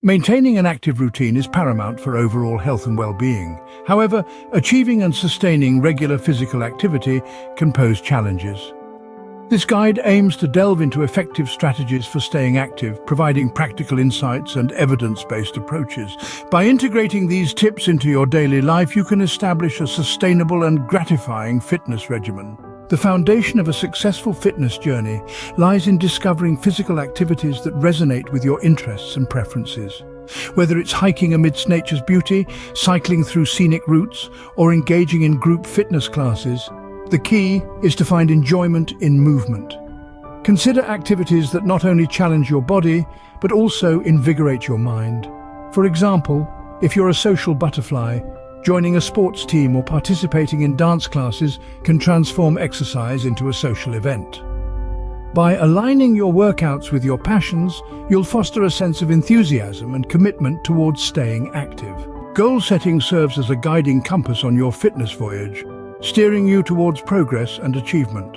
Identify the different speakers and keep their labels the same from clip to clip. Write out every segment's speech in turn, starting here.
Speaker 1: Maintaining an active routine is paramount for overall health and well-being. However, achieving and sustaining regular physical activity can pose challenges. This guide aims to delve into effective strategies for staying active, providing practical insights and evidence-based approaches. By integrating these tips into your daily life, you can establish a sustainable and gratifying fitness regimen. The foundation of a successful fitness journey lies in discovering physical activities that resonate with your interests and preferences. Whether it's hiking amidst nature's beauty, cycling through scenic routes, or engaging in group fitness classes, the key is to find enjoyment in movement. Consider activities that not only challenge your body, but also invigorate your mind. For example, if you're a social butterfly, joining a sports team or participating in dance classes can transform exercise into a social event. By aligning your workouts with your passions, you'll foster a sense of enthusiasm and commitment towards staying active. Goal setting serves as a guiding compass on your fitness voyage, steering you towards progress and achievement.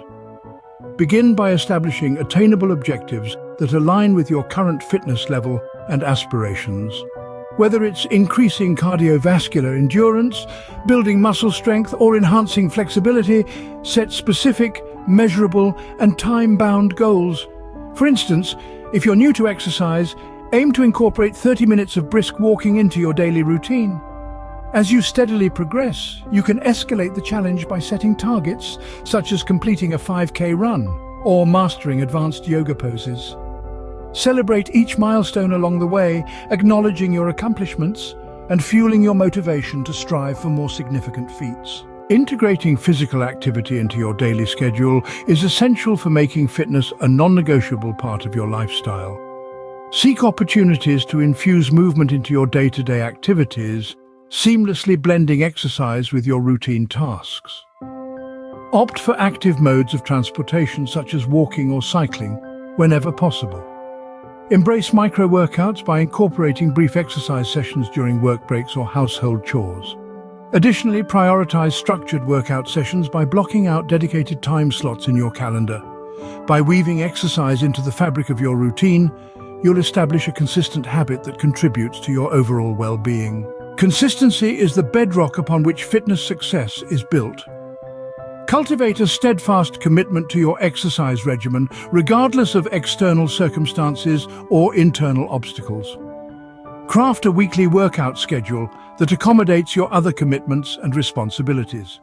Speaker 1: Begin by establishing attainable objectives that align with your current fitness level and aspirations. Whether it's increasing cardiovascular endurance, building muscle strength, or enhancing flexibility, set specific, measurable, and time-bound goals. For instance, if you're new to exercise, aim to incorporate 30 minutes of brisk walking into your daily routine. As you steadily progress, you can escalate the challenge by setting targets, such as completing a 5K run or mastering advanced yoga poses. Celebrate each milestone along the way, acknowledging your accomplishments and fueling your motivation to strive for more significant feats. Integrating physical activity into your daily schedule is essential for making fitness a non-negotiable part of your lifestyle. Seek opportunities to infuse movement into your day-to-day activities, seamlessly blending exercise with your routine tasks. Opt for active modes of transportation such as walking or cycling whenever possible. Embrace micro-workouts by incorporating brief exercise sessions during work breaks or household chores. Additionally, prioritize structured workout sessions by blocking out dedicated time slots in your calendar. By weaving exercise into the fabric of your routine, you'll establish a consistent habit that contributes to your overall well-being. Consistency is the bedrock upon which fitness success is built. Cultivate a steadfast commitment to your exercise regimen, regardless of external circumstances or internal obstacles. Craft a weekly workout schedule that accommodates your other commitments and responsibilities.